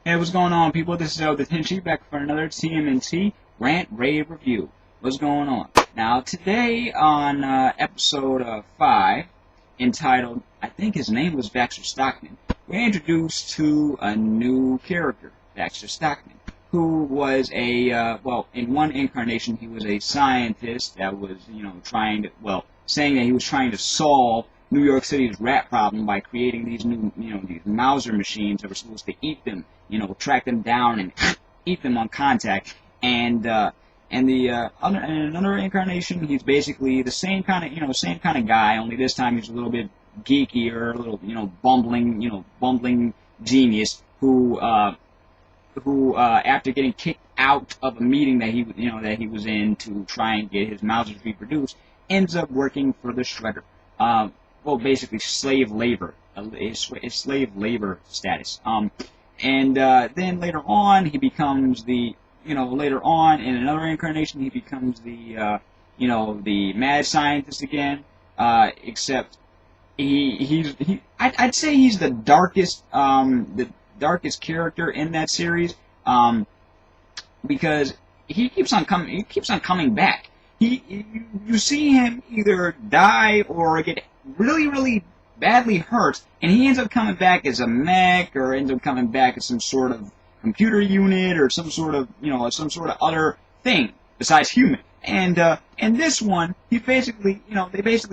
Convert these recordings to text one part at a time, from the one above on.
Hey, what's going on, people? This is the Tenchi back for another TMNT Rant Rave Review. What's going on? Now, today on episode 5, entitled, I think his name was Baxter Stockman, we're introduced to a new character, Baxter Stockman, who was well, in one incarnation, he was a scientist that was, saying that he was trying to solve New York City's rat problem by creating these new, these Mauser machines that were supposed to eat them, track them down and eat them on contact. And in another incarnation, he's basically the same kind of guy, only this time he's a little bit geekier, a little, bumbling genius who after getting kicked out of a meeting that he was in to try and get his Mausers reproduced, ends up working for the Shredder. Well, basically slave labor, slave labor status. And then later on, he becomes later on in another incarnation, he becomes the mad scientist again. Except I'd say he's the darkest character in that series, because he keeps on coming back. You see him either die or get really badly hurt, and he ends up coming back as a mech, or ends up coming back as some sort of computer unit, or some sort of other thing besides human. And this one, they basically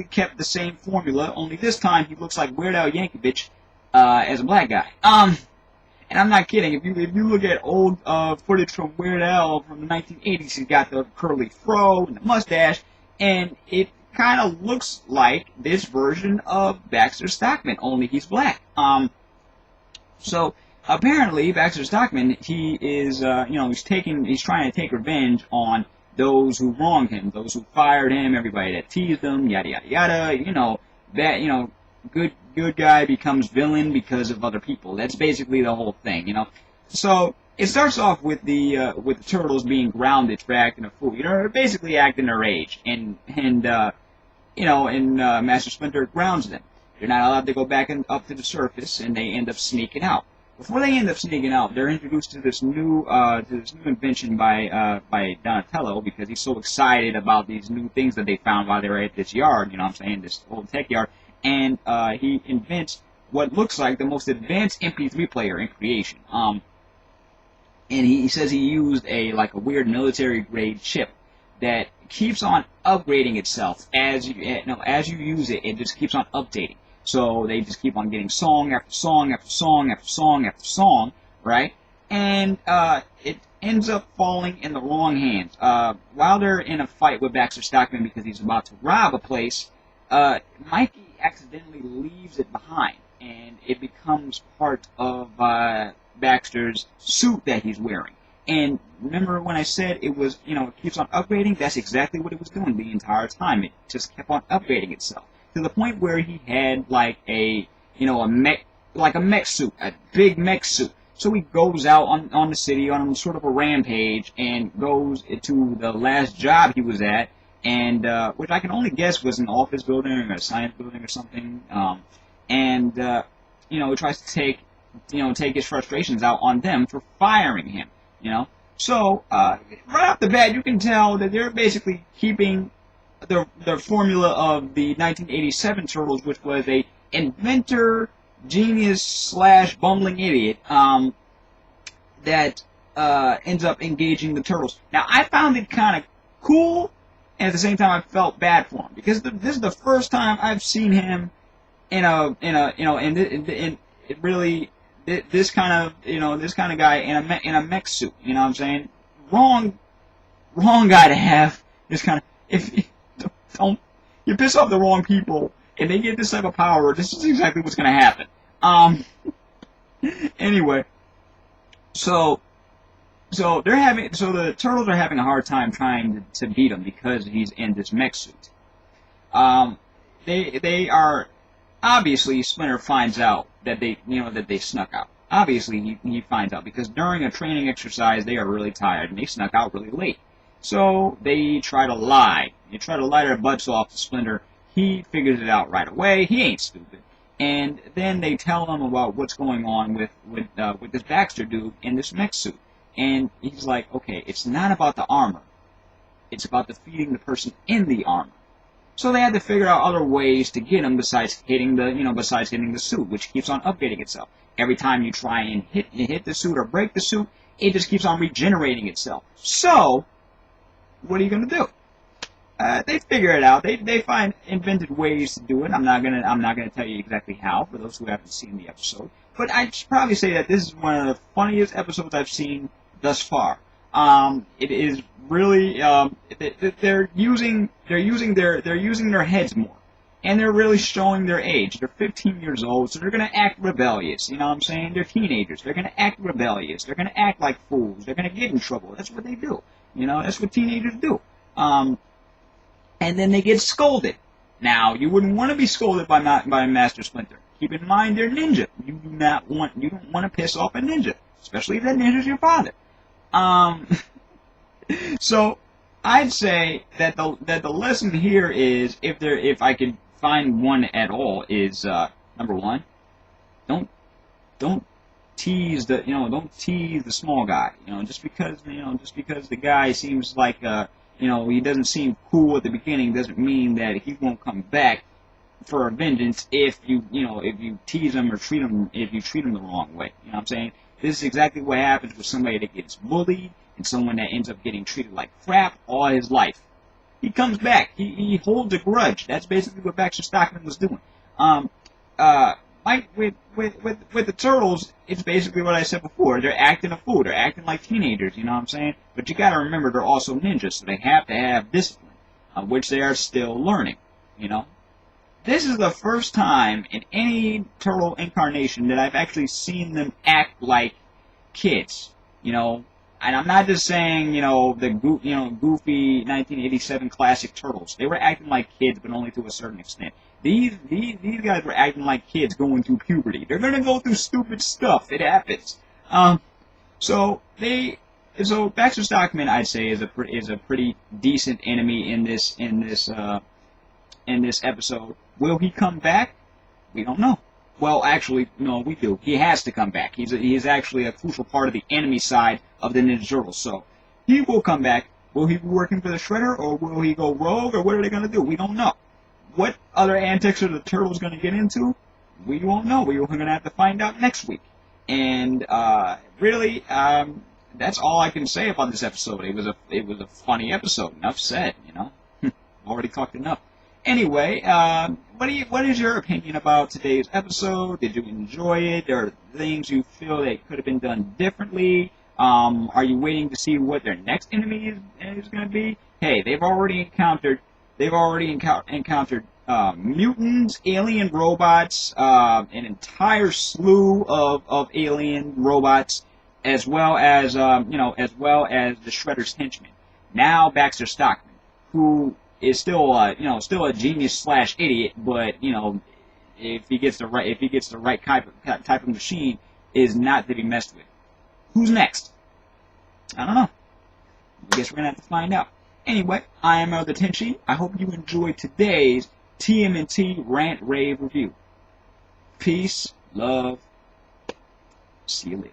kept the same formula, only this time he looks like Weird Al Yankovic as a black guy. And I'm not kidding. If you look at old footage from Weird Al from the 1980s, he's got the curly fro and the mustache, and it kind of looks like this version of Baxter Stockman, only he's black. So apparently Baxter Stockman, he is, he's trying to take revenge on those who wronged him, those who fired him, everybody that teased him, yada yada yada. Good guy becomes villain because of other people. That's basically the whole thing, So it starts off with the turtles being grounded for acting a fool. They're basically acting their age, and Master Splinter grounds them. They're not allowed to go back up to the surface, and they end up sneaking out. Before they end up sneaking out, they're introduced to this new invention by Donatello, because he's so excited about these new things that they found while they were at this yard. This old tech yard. And he invents what looks like the most advanced MP3 player in creation. And he says he used a weird military grade chip that keeps on upgrading itself as you use it. It just keeps on updating. So they just keep on getting song after song after song after song after song, right? And it ends up falling in the wrong hands. While they're in a fight with Baxter Stockman because he's about to rob a place, Mikey accidentally leaves it behind, and it becomes part of Baxter's suit that he's wearing. And remember when I said it was, it keeps on upgrading? That's exactly what it was doing the entire time. It just kept on upgrading itself to the point where he had a mech suit, a big mech suit. So he goes out on the city on sort of a rampage and goes to the last job he was at, and which I can only guess was an office building or a science building or something. He tries to take his frustrations out on them for firing him. So right off the bat, you can tell that they're basically keeping the formula of the 1987 Turtles, which was a inventor, genius / bumbling idiot that ends up engaging the Turtles. Now, I found it kind of cool, and at the same time, I felt bad for him, because this is the first time I've seen him this kind of guy in a mech suit. You know what I'm saying? Wrong guy to have this kind of. If don't you piss off the wrong people and they get this type of power, this is exactly what's going to happen. Anyway, so the Turtles are having a hard time trying to beat him because he's in this mech suit. They are obviously, Splinter finds out that they snuck out. Obviously, he finds out because during a training exercise they are really tired and they snuck out really late. So they try to lie. They try to lie their butts off to Splinter. He figures it out right away. He ain't stupid. And then they tell him about what's going on with this Baxter dude in this mech suit. And he's like, okay, it's not about the armor. It's about defeating the person in the armor. So they had to figure out other ways to get him besides hitting the suit, which keeps on updating itself. Every time you try and hit the suit or break the suit, it just keeps on regenerating itself. So, what are you gonna do? They figure it out. They find invented ways to do it. I'm not gonna tell you exactly how for those who haven't seen the episode. But I'd probably say that this is one of the funniest episodes I've seen thus far. It is really they're using their heads more, and they're really showing their age. They're 15 years old, so they're gonna act rebellious. You know what I'm saying? They're teenagers. They're gonna act rebellious. They're gonna act like fools. They're gonna get in trouble. That's what they do. You know, that's what teenagers do. And then they get scolded. Now, you wouldn't want to be scolded by Master Splinter. Keep in mind they're ninja. You don't want to piss off a ninja, especially if that ninja's your father. So I'd say that the lesson here is, if I could find one at all, is number one, don't tease the small guy. Just because the guy seems like he doesn't seem cool at the beginning doesn't mean that he won't come back for a vengeance if you tease him or treat him the wrong way. You know what I'm saying? This is exactly what happens with somebody that gets bullied and someone that ends up getting treated like crap all his life. He comes back. He holds a grudge. That's basically what Baxter Stockman was doing. With the Turtles, it's basically what I said before. They're acting a fool. They're acting like teenagers, you know what I'm saying? But you gotta remember, they're also ninjas, so they have to have discipline, which they are still learning, This is the first time in any Turtle incarnation that I've actually seen them act like kids, And I'm not just saying, the goofy 1987 classic Turtles. They were acting like kids, but only to a certain extent. These guys were acting like kids going through puberty. They're gonna go through stupid stuff. It happens. So Baxter Stockman, I'd say, is a pretty decent enemy in this episode. Will he come back? We don't know. Well, actually, no, we do. He has to come back. He's actually a crucial part of the enemy side of the Ninja Turtles. So he will come back. Will he be working for the Shredder, or will he go rogue, or what are they gonna do? We don't know. What other antics are the Turtles going to get into? We won't know. We're going to have to find out next week. And really, that's all I can say about this episode. It was a funny episode. Enough said. Already talked enough. Anyway, what is your opinion about today's episode? Did you enjoy it? Are there things you feel that could have been done differently? Are you waiting to see what their next enemy is going to be? Hey, they've already encountered mutants, alien robots, an entire slew of alien robots, as well as the Shredder's henchmen. Now Baxter Stockman, who is still a genius / idiot, but if he gets the right type of machine, is not to be messed with. Who's next? I don't know. I guess we're gonna have to find out. Anyway, I am the Tenchi. I hope you enjoyed today's TMNT Rant Rave Review. Peace, love, see you later.